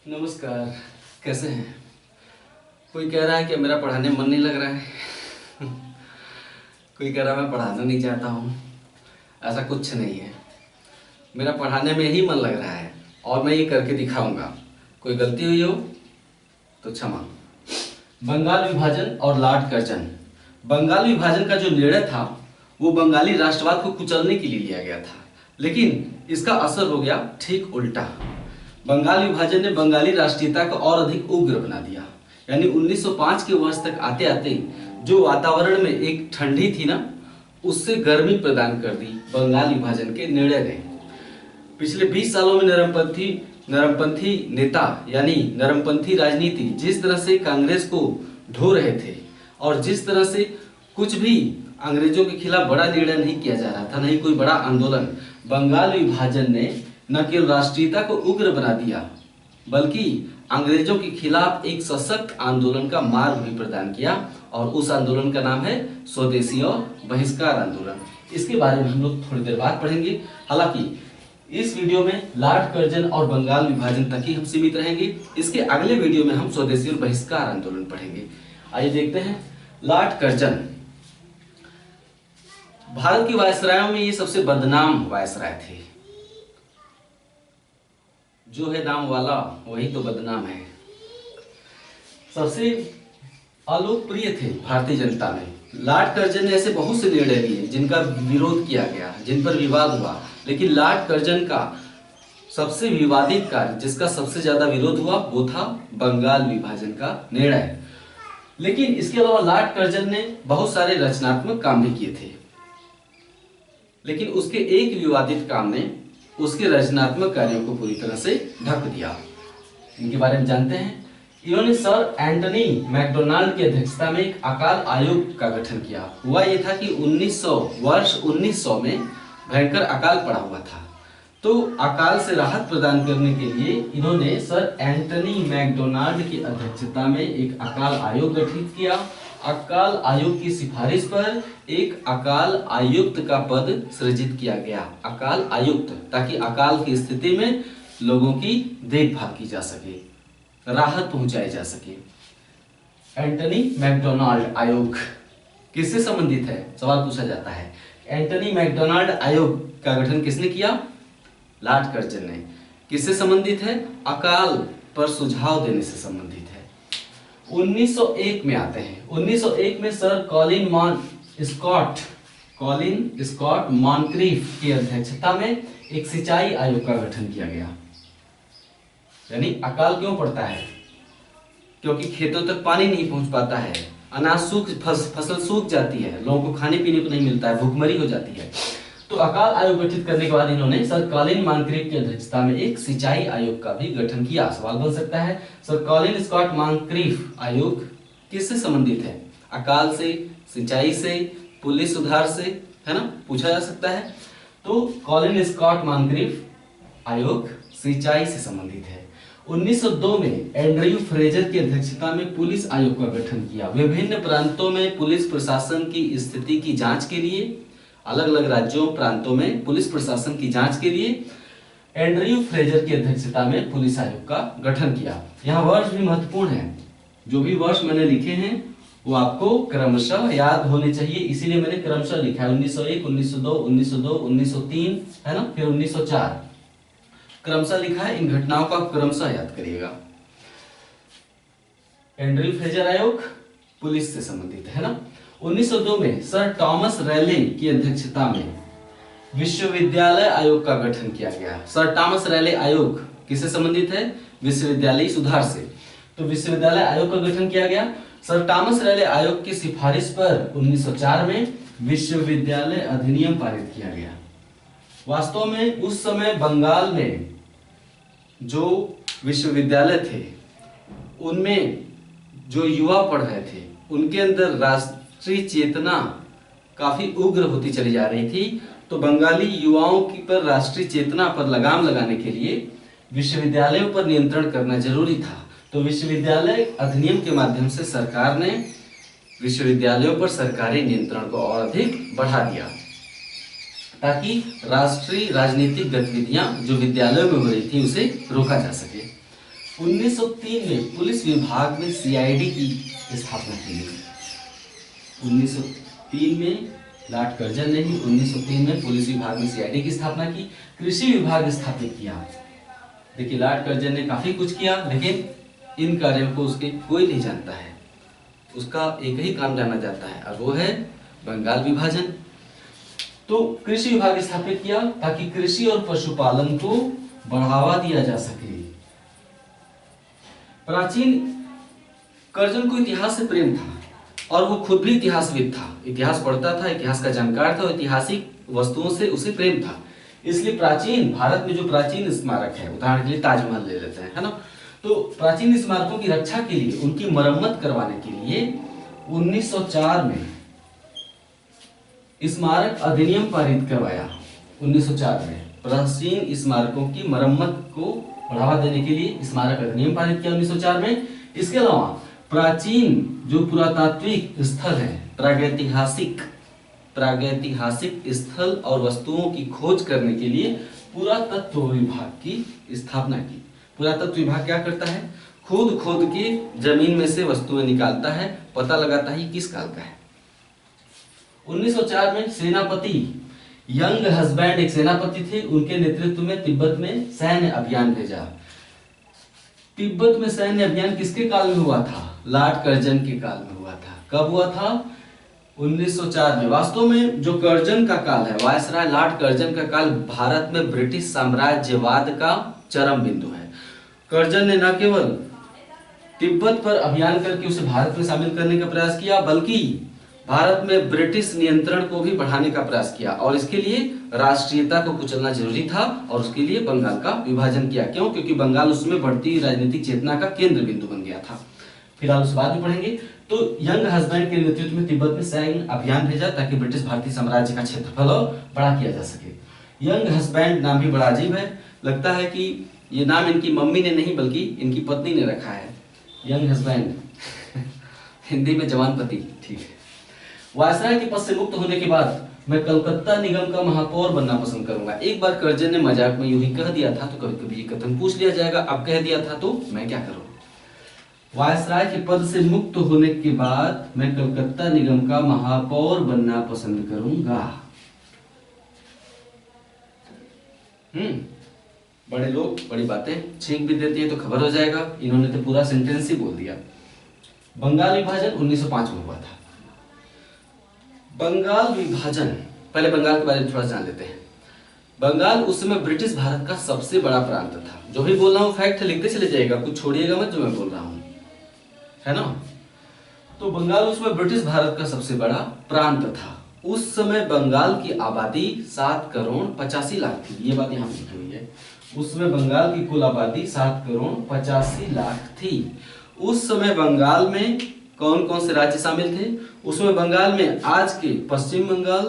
नमस्कार। कैसे हैं? कोई कह रहा है कि मेरा पढ़ाने में मन नहीं लग रहा है। कोई कह रहा है मैं पढ़ाना नहीं चाहता हूँ। ऐसा कुछ नहीं है, मेरा पढ़ाने में ही मन लग रहा है और मैं ये करके दिखाऊंगा। कोई गलती हुई हो तो क्षमा। बंगाल विभाजन और लॉर्ड कर्जन। बंगाल विभाजन का जो निर्णय था वो बंगाली राष्ट्रवाद को कुचलने के लिए लिया गया था, लेकिन इसका असर हो गया ठीक उल्टा। बंगाल विभाजन ने बंगाली राष्ट्रीयता को और अधिक उग्र बना दिया। यानी 1905 के वर्ष तक आते आते जो वातावरण में एक ठंडी थी ना, उससे गर्मी प्रदान कर दी बंगाल विभाजन के निर्णय ने। पिछले 20 सालों में नरमपंथी नेता यानी नरमपंथी राजनीति जिस तरह से कांग्रेस को ढो रहे थे और जिस तरह से कुछ भी अंग्रेजों के खिलाफ बड़ा निर्णय नहीं किया जा रहा था, नहीं कोई बड़ा आंदोलन, बंगाल विभाजन ने न केवल राष्ट्रीयता को उग्र बना दिया बल्कि अंग्रेजों के खिलाफ एक सशक्त आंदोलन का मार्ग भी प्रदान किया। और उस आंदोलन का नाम है स्वदेशी और बहिष्कार आंदोलन। इसके बारे में हम लोग थोड़ी देर बाद पढ़ेंगे। हालांकि इस वीडियो में लॉर्ड कर्जन और बंगाल विभाजन तक ही हम सीमित रहेंगे। इसके अगले वीडियो में हम स्वदेशी और बहिष्कार आंदोलन पढ़ेंगे। आइए देखते हैं। लॉर्ड कर्जन भारत की वायसरायों में ये सबसे बदनाम वायसराय थे। जो है नाम वाला वही तो बदनाम है। सबसे अलोकप्रिय थे भारतीय जनता में। लॉर्ड कर्जन ने ऐसे बहुत से निर्णय लिए जिनका विरोध किया गया, जिन पर विवाद हुआ, लेकिन लॉर्ड कर्जन का सबसे विवादित कार्य जिसका सबसे ज्यादा विरोध हुआ वो था बंगाल विभाजन का निर्णय। लेकिन इसके अलावा लॉर्ड कर्जन ने बहुत सारे रचनात्मक काम भी किए थे, लेकिन उसके एक विवादित काम ने उसके रचनात्मक कार्यों को पूरी तरह से ढक दिया। इनके बारे में जानते हैं। इन्होंने सर एंटनी मैकडोनाल्ड की अध्यक्षता में एक अकाल आयोग का गठन किया। हुआ ये था कि 1900 में भयंकर अकाल पड़ा हुआ था, तो अकाल से राहत प्रदान करने के लिए इन्होंने सर एंटनी मैकडोनाल्ड की अध्यक्षता में एक अकाल आयोग गठित किया। अकाल आयोग की सिफारिश पर एक अकाल आयुक्त का पद सृजित किया गया। अकाल आयुक्त, ताकि अकाल की स्थिति में लोगों की देखभाल की जा सके, राहत पहुंचाई जा सके। एंटनी मैकडोनाल्ड आयोग किससे संबंधित है, सवाल पूछा जाता है। एंटनी मैकडोनाल्ड आयोग का गठन किसने किया? लॉर्ड कर्जन ने। किससे संबंधित है? अकाल पर सुझाव देने से संबंधित है। 1901 में आते हैं। 1901 में सर कॉलिन स्कॉट मॉनक्रीफ की अध्यक्षता में एक सिंचाई आयोग का गठन किया गया। यानी अकाल क्यों पड़ता है? क्योंकि खेतों तक पानी नहीं पहुंच पाता है, अनाज फसल सूख जाती है, लोगों को खाने पीने को नहीं मिलता है, भूखमरी हो जाती है। तो अकाल आयोग गठित करने के बाद इन्होंने सर कॉलिन मॉनक्रीफ की अध्यक्षता में एक सिंचाई आयोग का भी गठन किया। सवाल बन सकता है, सर कॉलिन स्कॉट मॉनक्रीफ आयोग किससे संबंधित है? अकाल से, सिंचाई से, पुलिस सुधार से, है ना, पूछा जा सकता है। तो कॉलिन स्कॉट मॉनक्रीफ आयोग सिंचाई से संबंधित है। 1902 में एंड्रयू फ्रेजर की अध्यक्षता में पुलिस आयोग का गठन किया। विभिन्न प्रांतों में पुलिस प्रशासन की स्थिति की जांच के लिए, अलग अलग राज्यों प्रांतों में पुलिस प्रशासन की जांच के लिए एंड्रयू फ्रेजर की अध्यक्षता में पुलिस आयोग का गठन किया। यहाँ वर्ष भी महत्वपूर्ण है। जो भी वर्ष मैंने लिखे हैं वो आपको क्रमशः याद होने चाहिए, इसीलिए मैंने क्रमशः लिखा है। 1901, 1902, 1903, है ना, फिर 1904 क्रमशः लिखा है। इन घटनाओं को आप क्रमशः याद करिएगा। एंड्रयू फ्रेजर आयोग पुलिस से संबंधित है ना। 1902 में सर टॉमस रैले की अध्यक्षता में विश्वविद्यालय आयोग का गठन किया गया। सर टॉमस रैले आयोग किससे संबंधित है? विश्वविद्यालय सुधार से। तो विश्वविद्यालय आयोग का गठन किया गया। सर टॉमस रैले आयोग की सिफारिश पर 1904 में विश्वविद्यालय अधिनियम पारित किया गया। वास्तव में उस समय बंगाल में जो विश्वविद्यालय थे उनमें जो युवा पढ़ रहे थे उनके अंदर राष्ट्रीय चेतना काफी उग्र होती चली जा रही थी। तो बंगाली युवाओं की पर राष्ट्रीय चेतना पर लगाम लगाने के लिए विश्वविद्यालयों पर नियंत्रण करना जरूरी था। तो विश्वविद्यालय अधिनियम के माध्यम से सरकार ने विश्वविद्यालयों पर सरकारी नियंत्रण को और अधिक बढ़ा दिया। ताकि राष्ट्रीय राजनीतिक गतिविधियां जो विद्यालयों में हो रही थी उसे रोका जा सके। 1903 में पुलिस विभाग में सीआईडी की स्थापना की गई। 1903 में लॉर्ड कर्जन ने ही 1903 में पुलिस विभाग में सीआईडी की स्थापना की। कृषि विभाग स्थापित किया। देखिए लॉर्ड कर्जन ने काफी कुछ किया, लेकिन इन कार्यों को उसके कोई नहीं जानता है। उसका एक ही काम जाना जाता है और वो है बंगाल विभाजन। तो कृषि विभाग स्थापित किया ताकि कृषि और पशुपालन को बढ़ावा दिया जा सके। प्राचीन कर्जन को इतिहास से प्रेम था और वो खुद भी इतिहासविद था, इतिहास पढ़ता था, इतिहास का जानकार था और ऐतिहासिक वस्तुओं से उसे प्रेम था। इसलिए प्राचीन भारत में जो प्राचीन स्मारक है, उदाहरण के लिए ताजमहल ले लेते हैं, है ना, तो प्राचीन स्मारकों की रक्षा के लिए, उनकी मरम्मत करवाने के लिए 1904 में स्मारक अधिनियम पारित करवाया। 1904 में प्राचीन स्मारकों की मरम्मत को बढ़ावा देने के लिए स्मारक अधिनियम पारित किया 1904 में। इसके अलावा प्राचीन जो पुरातात्विक स्थल है, प्रागैतिहासिक स्थल और वस्तुओं की खोज करने के लिए पुरातत्व विभाग की स्थापना की। पुरातत्व विभाग क्या करता है? खोद खोद के जमीन में से वस्तुएं निकालता है, पता लगाता है किस काल का है। 1904 में सेनापति यंग हस्बैंड एक सेनापति थे, उनके नेतृत्व में तिब्बत में सैन्य अभियान भेजा। तिब्बत में सैन्य अभियान किसके काल में हुआ था? लॉर्ड कर्जन के काल में हुआ था। कब हुआ था? 1904 में। वास्तव में जो कर्जन का काल है, वायसराय लॉर्ड कर्जन का काल भारत में ब्रिटिश साम्राज्यवाद का चरम बिंदु है। कर्जन ने न केवल तिब्बत पर अभियान करके उसे भारत में शामिल करने का प्रयास किया, बल्कि भारत में ब्रिटिश नियंत्रण को भी बढ़ाने का प्रयास किया और इसके लिए राष्ट्रीयता को कुचलना जरूरी था और उसके लिए बंगाल का विभाजन किया। क्यों? क्योंकि बंगाल उस समय बढ़ती राजनीतिक चेतना का केंद्र बिंदु बन गया था। फिलहाल उस बाद में पढ़ेंगे। तो यंग हस्बैंड के नेतृत्व में तिब्बत में सैन्य अभियान भेजा ताकि ब्रिटिश भारतीय साम्राज्य का क्षेत्रफल बड़ा किया जा सके। यंग हस्बैंड नाम भी बड़ा अजीब है, लगता है कि ये नाम इनकी मम्मी ने नहीं बल्कि इनकी पत्नी ने रखा है। यंग हस्बैंड हिंदी में जवान पति, ठीक है। वायसराय के पद से मुक्त होने के बाद मैं कलकत्ता निगम का महापौर बनना पसंद करूंगा। एक बार कर्जन ने मजाक में यूं ही कह दिया था, तो कभी कभी ये कथन पूछ लिया जाएगा, अब कह दिया था तो मैं क्या करूं। वायसराय के पद से मुक्त होने के बाद मैं कलकत्ता निगम का महापौर बनना पसंद करूंगा। बड़े लोग बड़ी बातें छींक भी देती है तो खबर हो जाएगा। इन्होंने तो पूरा सेंटेंस ही बोल दिया। बंगाल विभाजन 1905 में हुआ था। बंगाल विभाजन, पहले बंगाल के बारे में थोड़ा जान लेते हैं। बंगाल उस समय ब्रिटिश भारत का सबसे बड़ा प्रांत था। जो भी बोल रहा हूँ फैक्ट लिखते चले जाएगा, कुछ छोड़िएगा मत जो मैं बोल रहा हूँ, है ना। तो बंगाल उस समय ब्रिटिश भारत का सबसे बड़ा प्रांत था। उस समय बंगाल की आबादी 7 करोड़ 85 लाख थी। ये बात यहाँ लिखी हुई है। उस समय बंगाल की कुल आबादी 7 करोड़ 85 लाख थी। उस समय बंगाल में कौन कौन से राज्य शामिल थे? उसमें बंगाल में आज के पश्चिम बंगाल,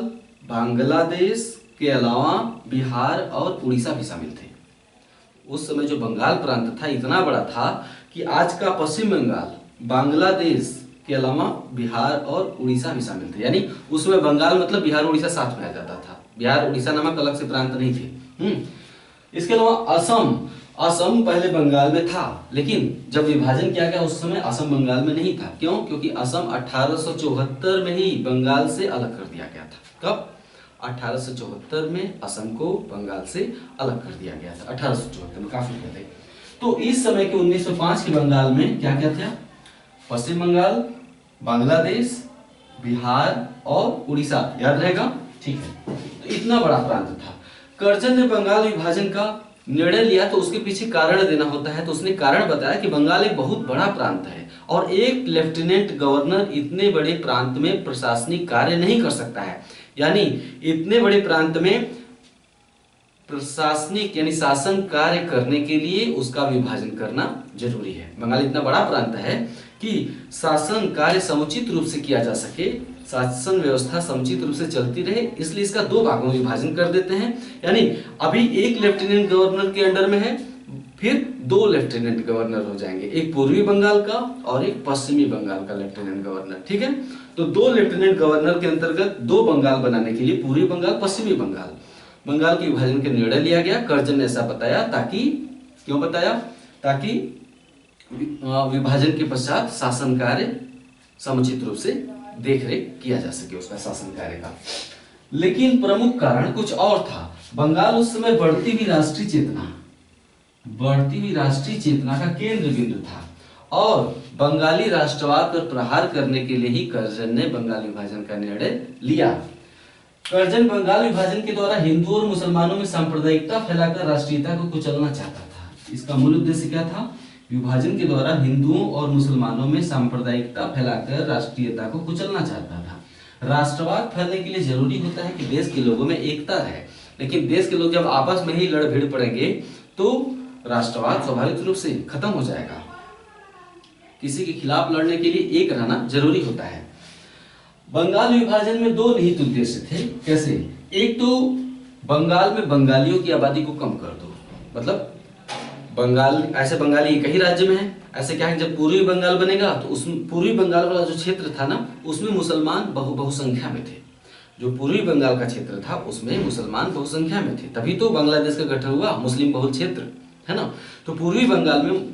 बांग्लादेश के अलावा बिहार और उड़ीसा भी शामिल थे। उस समय जो बंगाल प्रांत था इतना बड़ा था कि आज का पश्चिम बंगाल, बांग्लादेश के अलावा बिहार और उड़ीसा भी शामिल थे। यानी उसमें बंगाल मतलब बिहार उड़ीसा साथ में आ जाता था। बिहार उड़ीसा नामक अलग से प्रांत नहीं थे। इसके अलावा असम पहले बंगाल में था, लेकिन जब विभाजन किया गया उस समय असम बंगाल में नहीं था। क्यों? क्योंकि असम 1874 में ही बंगाल से अलग कर दिया गया था। कब? 1874 में असम को बंगाल से अलग कर दिया गया था। 1874 में, काफी पहले। तो इस समय के 1905 के बंगाल में क्या क्या था? पश्चिम बंगाल, बांग्लादेश, बिहार और उड़ीसा। याद रहेगा? ठीक है। तो इतना बड़ा प्रांत था। कर्जन ने बंगाल विभाजन का निर्णय लिया तो उसके पीछे कारण देना होता है। तो उसने कारण बताया कि बंगाल एक बहुत बड़ा प्रांत है और एक लेफ्टिनेंट गवर्नर इतने बड़े प्रांत में प्रशासनिक कार्य नहीं कर सकता है। यानी इतने बड़े प्रांत में प्रशासनिक यानी शासन कार्य करने के लिए उसका विभाजन करना जरूरी है। बंगाल इतना बड़ा प्रांत है कि शासन कार्य समुचित रूप से किया जा सके, शासन व्यवस्था समुचित रूप से चलती रहे, इसलिए इसका 2 भागों में विभाजन कर देते हैं। यानी अभी एक लेफ्टिनेंट गवर्नर के अंडर में है, फिर 2 लेफ्टिनेंट गवर्नर हो जाएंगे, एक पूर्वी बंगाल का और एक पश्चिमी बंगाल का लेफ्टिनेंट गवर्नर। ठीक है। तो 2 लेफ्टिनेंट गवर्नर के अंतर्गत 2 बंगाल बनाने के लिए पूर्वी बंगाल, पश्चिमी बंगाल, बंगाल के विभाजन का निर्णय लिया गया। कर्जन ने ऐसा बताया ताकि, क्यों बताया? ताकि विभाजन के पश्चात शासन कार्य समुचित रूप से देख रेख किया जा सके उसका शासन कार्य का। लेकिन प्रमुख कारण कुछ और था। बंगाल उस समय बढ़ती हुई राष्ट्रीय चेतना का केंद्र बिंदु था और बंगाली राष्ट्रवाद पर प्रहार करने के लिए ही कर्जन ने बंगाल विभाजन का निर्णय लिया। कर्जन बंगाल विभाजन के द्वारा हिंदुओं और मुसलमानों में सांप्रदायिकता फैलाकर राष्ट्रीयता को कुचलना चाहता था। इसका मूल उद्देश्य क्या था? विभाजन के द्वारा हिंदुओं और मुसलमानों में सांप्रदायिकता फैलाकर राष्ट्रीयता को कुचलना चाहता था। राष्ट्रवाद फैलने के लिए जरूरी होता है कि देश के लोगों में एकता रहे, लेकिन देश के लोग जब आपस में ही लड़ भिड़ पड़ेंगे तो राष्ट्रवाद स्वाभाविक रूप से खत्म हो जाएगा। किसी के खिलाफ लड़ने के लिए एक रहना जरूरी होता है। बंगाल विभाजन में दो निहित उद्देश्य थे। कैसे? एक तो बंगाल में बंगालियों की आबादी को कम कर दो, मतलब बंगाल ऐसे बंगाली एक ही राज्य में है, ऐसे क्या है जब पूर्वी बंगाल बनेगा तो उस पूर्वी बंगाल वाला जो क्षेत्र था ना उसमें मुसलमान बहुसंख्या में थे। जो पूर्वी बंगाल का क्षेत्र था उसमें मुसलमान बहुसंख्या में थे, तभी तो बांग्लादेश का गठन हुआ, मुस्लिम बहुल क्षेत्र है ना। तो पूर्वी बंगाल में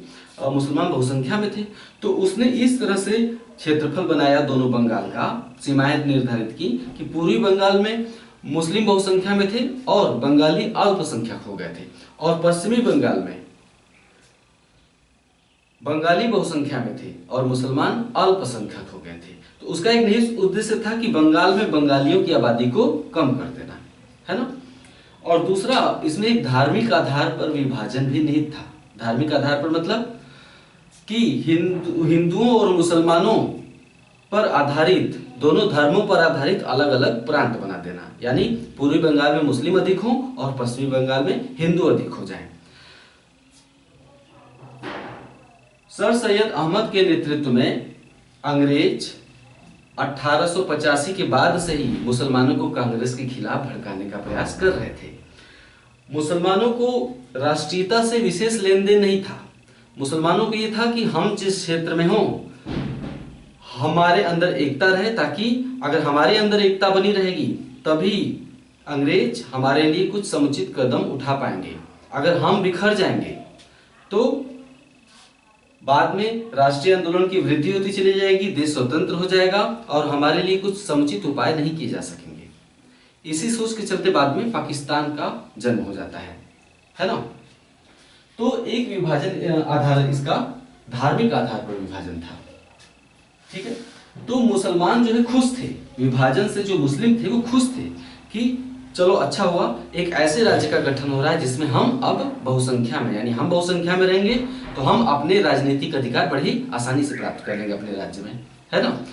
मुसलमान बहुसंख्या में थे, तो उसने इस तरह से क्षेत्रफल बनाया दोनों बंगाल का, सीमाएं निर्धारित की कि पूर्वी बंगाल में मुस्लिम बहुसंख्या में थे और बंगाली अल्पसंख्यक हो गए थे, और पश्चिमी बंगाल में बंगाली बहुसंख्या में थे और मुसलमान अल्पसंख्यक हो गए थे। तो उसका एक निहित उद्देश्य था कि बंगाल में बंगालियों की आबादी को कम कर देना, है ना। और दूसरा, इसमें एक धार्मिक आधार पर विभाजन भी निहित था। धार्मिक आधार पर मतलब कि हिंदुओं और मुसलमानों पर आधारित, दोनों धर्मों पर आधारित अलग अलग प्रांत बना देना, यानी पूर्वी बंगाल में मुस्लिम अधिक हो और पश्चिमी बंगाल में हिंदू अधिक हो जाएं। सर सैयद अहमद के नेतृत्व में अंग्रेज 1885 के बाद से ही मुसलमानों को कांग्रेस के खिलाफ भड़काने का प्रयास कर रहे थे। मुसलमानों को राष्ट्रीयता से विशेष लेन देन नहीं था। मुसलमानों को यह था कि हम जिस क्षेत्र में हों हमारे अंदर एकता रहे, ताकि अगर हमारे अंदर एकता बनी रहेगी तभी अंग्रेज हमारे लिए कुछ समुचित कदम उठा पाएंगे। अगर हम बिखर जाएंगे तो बाद में राष्ट्रीय आंदोलन की वृद्धि होती चली जाएगी, देश स्वतंत्र हो जाएगा और हमारे लिए कुछ समुचित उपाय नहीं किए जा सकेंगे। इसी सोच के चलते बाद में पाकिस्तान का जन्म हो जाता है ना। तो एक विभाजन आधार इसका धार्मिक आधार पर विभाजन था, ठीक है। तो मुसलमान जो है खुश थे विभाजन से, जो मुस्लिम थे वो खुश थे कि चलो अच्छा हुआ, एक ऐसे राज्य का गठन हो रहा है जिसमें हम अब बहुसंख्या में, यानी हम बहुसंख्या में रहेंगे तो हम अपने राजनीतिक अधिकार बड़ी आसानी से प्राप्त कर लेंगे अपने राज्य में, है ना।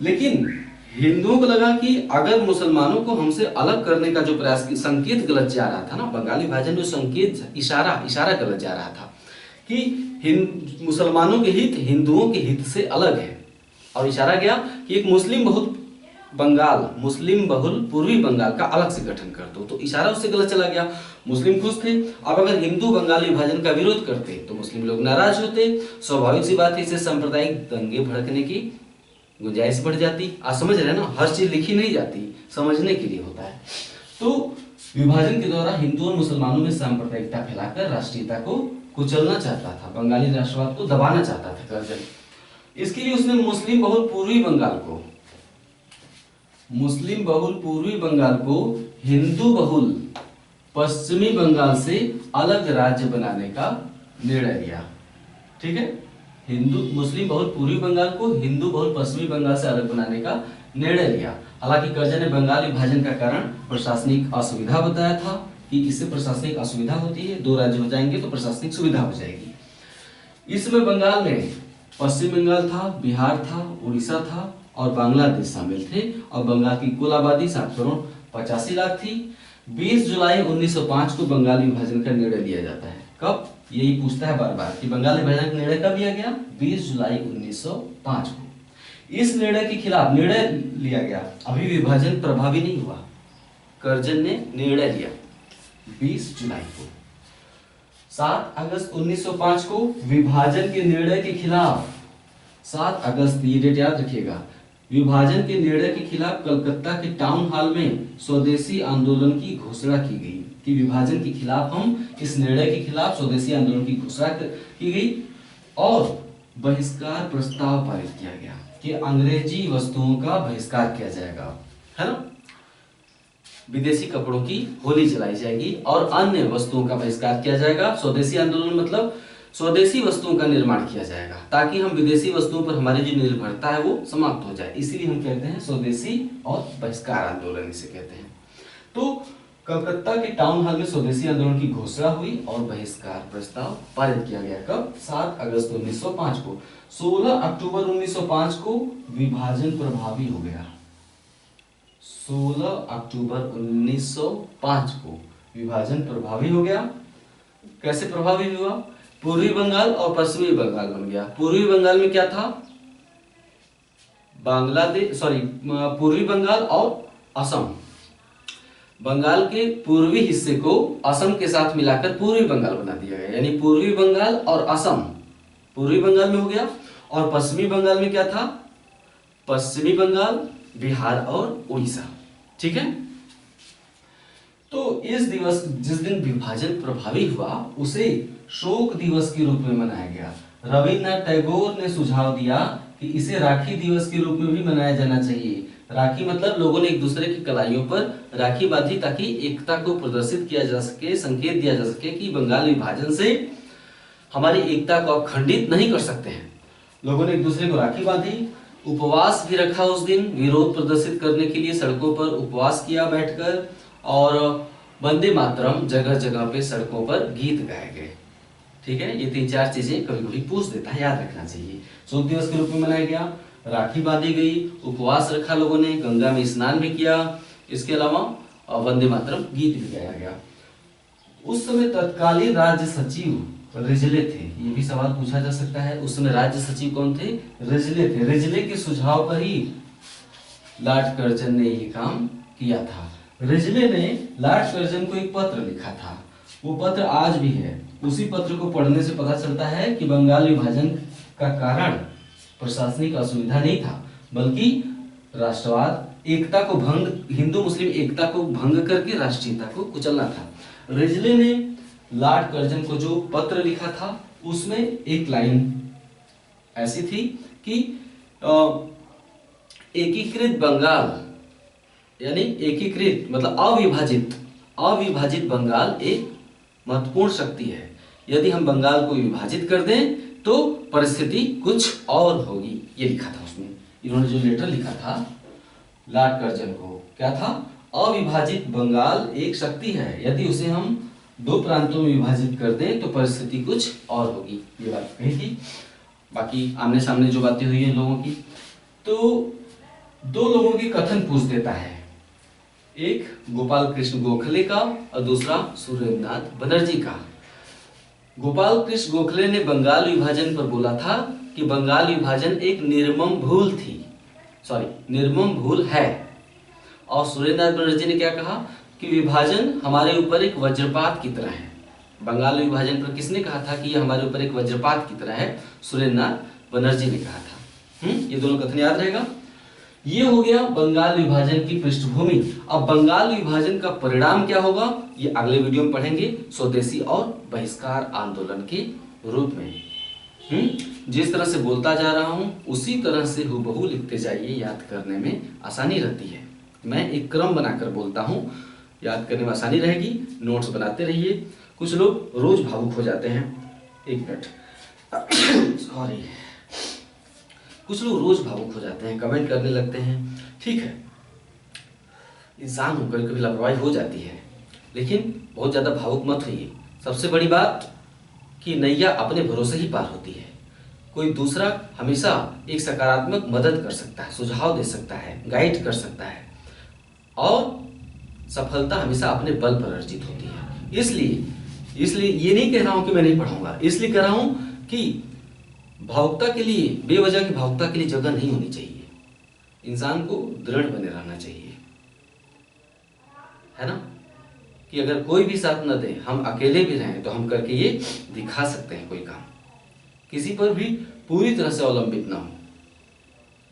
लेकिन हिंदुओं को लगा कि अगर मुसलमानों को हमसे अलग करने का जो प्रयास, संकेत गलत जा रहा था ना, बंगाली विभाजन में संकेत इशारा गलत जा रहा था कि मुसलमानों के हित हिंदुओं के हित से अलग है, और इशारा गया कि एक मुस्लिम बहुल पूर्वी बंगाल का अलग से गठन कर दो। तो इशारा उससे गलत चला गया। मुस्लिम खुश थे। अब अगर हिंदू बंगाली विभाजन का विरोध करते तो मुस्लिम लोग नाराज होते, स्वाभाविक सी बात है, इससे सांप्रदायिक दंगे भड़कने की गुंजाइश बढ़ जाती। आप समझ रहे हैं ना, हर चीज लिखी नहीं जाती, समझने के लिए होता है। तो विभाजन के द्वारा हिंदू और मुसलमानों में सांप्रदायिकता फैलाकर राष्ट्रीयता को कुचलना चाहता था, बंगाली राष्ट्रवाद को दबाना चाहता था कर्जन। इसके लिए उसने मुस्लिम बहुल पूर्वी बंगाल को हिंदू बहुल पश्चिमी बंगाल से अलग राज्य बनाने का निर्णय लिया, ठीक है। मुस्लिम बहुल पूर्वी बंगाल को हिंदू बहुल पश्चिमी बंगाल से अलग बनाने का निर्णय लिया। हालांकि कर्जन ने बंगाल विभाजन का कारण प्रशासनिक असुविधा बताया था कि इससे प्रशासनिक असुविधा होती है, दो राज्य हो जाएंगे तो प्रशासनिक सुविधा हो जाएगी। इसमें बंगाल में पश्चिम बंगाल था, बिहार था, उड़ीसा था और बांग्लादेश शामिल थे, और बंगाल की कुल आबादी 7,85,00,000 थी। 20 जुलाई 1905 को बंगाल विभाजन का निर्णय लिया जाता है। कब? यही पूछता है बार बार कि बंगाल विभाजन का निर्णय कब लिया गया? 20 जुलाई 1905 को। इस निर्णय के खिलाफ निर्णय लिया गया, अभी विभाजन प्रभावी नहीं हुआ। कर्जन ने निर्णय लिया 20 जुलाई को। 7 अगस्त 1905 को विभाजन के निर्णय के खिलाफ, 7 अगस्त, ये डेट याद रखिएगा, विभाजन के निर्णय के खिलाफ कलकत्ता के टाउन हॉल में स्वदेशी आंदोलन की घोषणा की गई कि विभाजन के खिलाफ, हम इस निर्णय के खिलाफ स्वदेशी आंदोलन की घोषणा की गई। और बहिष्कार प्रस्ताव पारित किया गया कि अंग्रेजी वस्तुओं का बहिष्कार किया जाएगा, है ना। विदेशी कपड़ों की होली जलाई जाएगी और अन्य वस्तुओं का बहिष्कार किया जाएगा। स्वदेशी आंदोलन मतलब स्वदेशी वस्तुओं का निर्माण किया जाएगा ताकि हम विदेशी वस्तुओं पर हमारी जो निर्भरता है वो समाप्त हो जाए, इसीलिए हम कहते हैं स्वदेशी और बहिष्कार आंदोलन इसे कहते हैं। तो कलकत्ता के टाउन हॉल में स्वदेशी आंदोलन की घोषणा हुई और बहिष्कार प्रस्ताव पारित किया गया। कब? 7 अगस्त 1905 को। 16 अक्टूबर 1905 को विभाजन प्रभावी हो गया। 16 अक्टूबर 1905 को विभाजन प्रभावी हो गया। कैसे प्रभावी हुआ? पूर्वी बंगाल और पश्चिमी बंगाल बन गया। पूर्वी बंगाल में क्या था? पूर्वी बंगाल और असम। बंगाल के पूर्वी हिस्से को असम के साथ मिलाकर पूर्वी बंगाल बना दिया गया, यानी पूर्वी बंगाल और असम पूर्वी बंगाल में हो गया। और पश्चिमी बंगाल में क्या था? पश्चिमी बंगाल, बिहार और उड़ीसा। ठीक है। तो इस दिवस जिस दिन विभाजन प्रभावी हुआ उसे शोक दिवस के रूप में मनाया गया। रविन्द्रनाथ टैगोर ने सुझाव दिया कि इसे राखी दिवस के रूप में भी मनाया जाना चाहिए। राखी मतलब लोगों ने एक दूसरे की कलाइयों पर राखी बांधी ताकि एकता को प्रदर्शित किया जा सके, संकेत दिया जा सके कि बंगाल विभाजन से हमारी एकता को आप खंडित नहीं कर सकते हैं। लोगों ने एक दूसरे को राखी बांधी, उपवास भी रखा उस दिन, विरोध प्रदर्शित करने के लिए सड़कों पर उपवास किया बैठकर, और वंदे मातरम जगह जगह पे सड़कों पर गीत गाए गए। ठीक है, ये 3-4 चीजें कभी कभी पूछ देता है, याद रखना चाहिए। शोक दिवस के रूप में मनाया गया, राखी बांधी गई, उपवास रखा लोगों ने, गंगा में स्नान भी किया, इसके अलावा वंदे मातरम गीत भी गाया गया। उस समय तत्कालीन राज्य सचिव रिजले थे। ये भी सवाल पूछा जा सकता है, उस समय राज्य सचिव कौन थे? रिजले थे। रिजले के सुझाव पर ही लॉर्ड कर्जन ने ये काम किया था। रिजले ने लॉर्ड कर्जन को एक पत्र लिखा था, वो पत्र आज भी है। उसी पत्र को पढ़ने से पता चलता है कि बंगाल विभाजन का कारण प्रशासनिक असुविधा नहीं था, बल्कि राष्ट्रवाद, एकता को भंग, हिंदू मुस्लिम एकता को भंग करके राष्ट्रीयता को कुचलना था। रिजले ने लॉर्ड कर्जन को जो पत्र लिखा था उसमें एक लाइन ऐसी थी कि एकीकृत बंगाल, यानी एकीकृत मतलब अविभाजित बंगाल एक महत्वपूर्ण शक्ति है। यदि हम बंगाल को विभाजित कर दें तो परिस्थिति कुछ और होगी, ये लिखा था उसमें। इन्होंने जो लेटर लिखा था लॉर्ड कर्जन को, क्या था? अविभाजित बंगाल एक शक्ति है, यदि उसे हम 2 प्रांतों में विभाजित कर दें तो परिस्थिति कुछ और होगी, ये बात कही थी। बाकी आमने सामने जो बातें हुई हैं लोगों की, तो 2 लोगों के कथन पूछ देता है, एक गोपाल कृष्ण गोखले का और दूसरा सुरेंद्रनाथ बनर्जी का। गोपाल कृष्ण गोखले ने बंगाल विभाजन पर बोला था कि बंगाल विभाजन एक निर्मम भूल है, और सुरेंद्रनाथ बनर्जी ने क्या कहा कि विभाजन हमारे ऊपर एक वज्रपात की तरह है। बंगाल विभाजन पर किसने कहा था कि यह हमारे ऊपर एक वज्रपात की तरह है? सुरेंद्रनाथ बनर्जी ने कहा था। ये दोनों कथन याद रहेगा। ये हो गया बंगाल विभाजन की पृष्ठभूमि। अब बंगाल विभाजन का परिणाम क्या होगा ये अगले वीडियो में पढ़ेंगे, स्वदेशी और बहिष्कार आंदोलन के रूप में। जिस तरह से बोलता जा रहा हूं उसी तरह से हूबहू लिखते जाइए, याद करने में आसानी रहती है। मैं एक क्रम बनाकर बोलता हूं, याद करने में आसानी रहेगी। नोट्स बनाते रहिए। कुछ लोग रोज भावुक हो जाते हैं, एक मिनट सॉरी, कुछ लोग रोज भावुक हो जाते हैं, कमेंट करने लगते हैं। ठीक है, इंसान होकर कभी लापरवाही हो जाती है, लेकिन बहुत ज्यादा भावुक मत होइए। सबसे बड़ी बात कि नैया अपने भरोसे ही पार होती है। कोई दूसरा हमेशा एक सकारात्मक मदद कर सकता है, सुझाव दे सकता है, गाइड कर सकता है, और सफलता हमेशा अपने बल पर अर्जित होती है। इसलिए ये नहीं कह रहा हूं कि मैं नहीं पढ़ाऊंगा, इसलिए कह रहा हूं कि भावुकता के लिए, बेवजह की भावुकता के लिए जगह नहीं होनी चाहिए। इंसान को दृढ़ बने रहना चाहिए, है ना, कि अगर कोई भी साथ न दे, हम अकेले भी रहें तो हम करके ये दिखा सकते हैं कोई काम। किसी पर भी पूरी तरह से अवलंबित ना हो,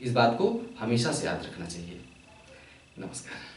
इस बात को हमेशा से याद रखना चाहिए। नमस्कार।